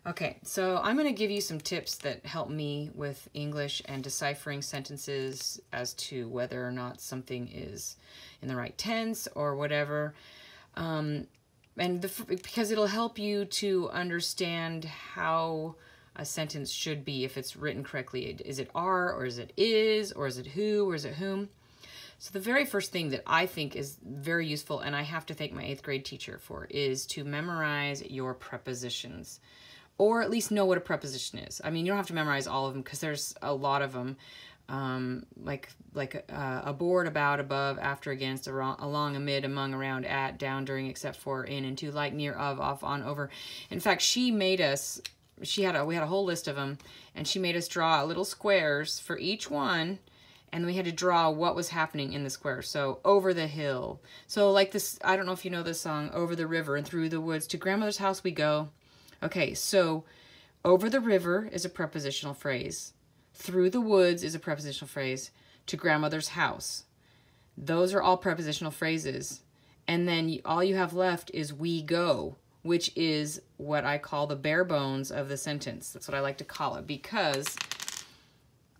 Okay, so I'm going to give you some tips that help me with English and deciphering sentences as to whether or not something is in the right tense or whatever. Because it'll help you to understand how a sentence should be if it's written correctly. Is it are, or is it is, or is it who, or is it whom? So the very first thing that I think is very useful, and I have to thank my 8th grade teacher for, is to memorize your prepositions. Or at least know what a preposition is. I mean, you don't have to memorize all of them because there's a lot of them, like aboard, about, above, after, against, along, amid, among, around, at, down, during, except for, in, into, like, near, of, off, on, over. In fact, she made us, we had a whole list of them, and she made us draw little squares for each one, and we had to draw what was happening in the square. So, over the hill. So, like this, I don't know if you know this song, over the river and through the woods, to grandmother's house we go. Okay, so over the river is a prepositional phrase. Through the woods is a prepositional phrase. To grandmother's house. Those are all prepositional phrases. And then all you have left is we go, which is what I call the bare bones of the sentence. That's what I like to call it, because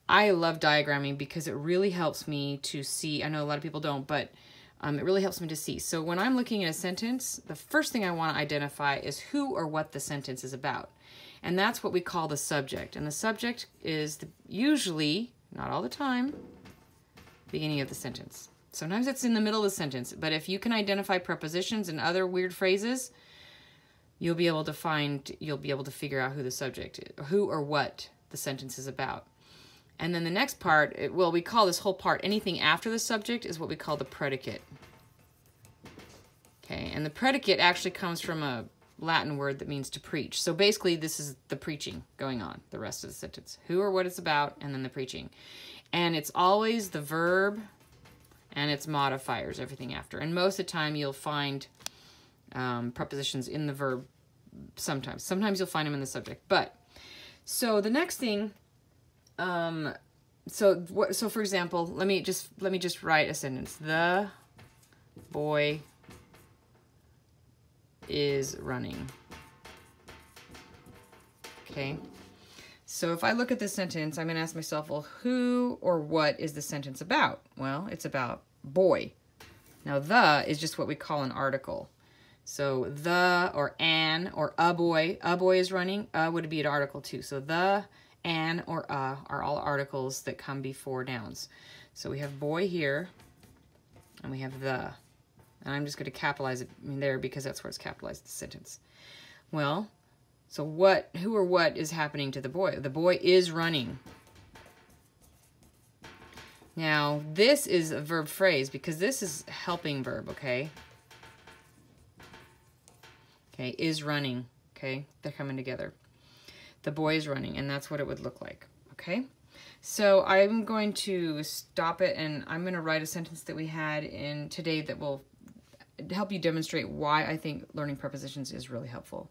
I love diagramming because it really helps me to see. I know a lot of people don't, but it really helps me to see. So when I'm looking at a sentence, the first thing I want to identify is who or what the sentence is about. And that's what we call the subject. And the subject is usually, not all the time, beginning of the sentence. Sometimes it's in the middle of the sentence, but if you can identify prepositions and other weird phrases, you'll be able to figure out who the subject is, who or what the sentence is about. And then the next part, we call this whole part, anything after the subject is what we call the predicate. Okay, and the predicate actually comes from a Latin word that means to preach. So basically this is the preaching going on, the rest of the sentence. Who or what it's about, and then the preaching. And it's always the verb and its modifiers, everything after. And most of the time you'll find prepositions in the verb sometimes. Sometimes you'll find them in the subject. But, so the next thing, so for example, let me just write a sentence. The boy is running. Okay. So if I look at this sentence, I'm going to ask myself, well, who or what is the sentence about? Well, it's about boy. Now, the is just what we call an article. So the or an or a boy is running. Would be an article too. So the, an, or are all articles that come before nouns. So we have boy here, and we have the. And I'm just going to capitalize it in there because that's where it's capitalized, the sentence. Well, so who or what is happening to the boy? The boy is running. Now, this is a verb phrase because this is helping verb, okay? Okay, is running, okay? They're coming together. The boy is running, and that's what it would look like, okay? So I'm going to stop it, and I'm going to write a sentence that we had in today that will help you demonstrate why I think learning prepositions is really helpful.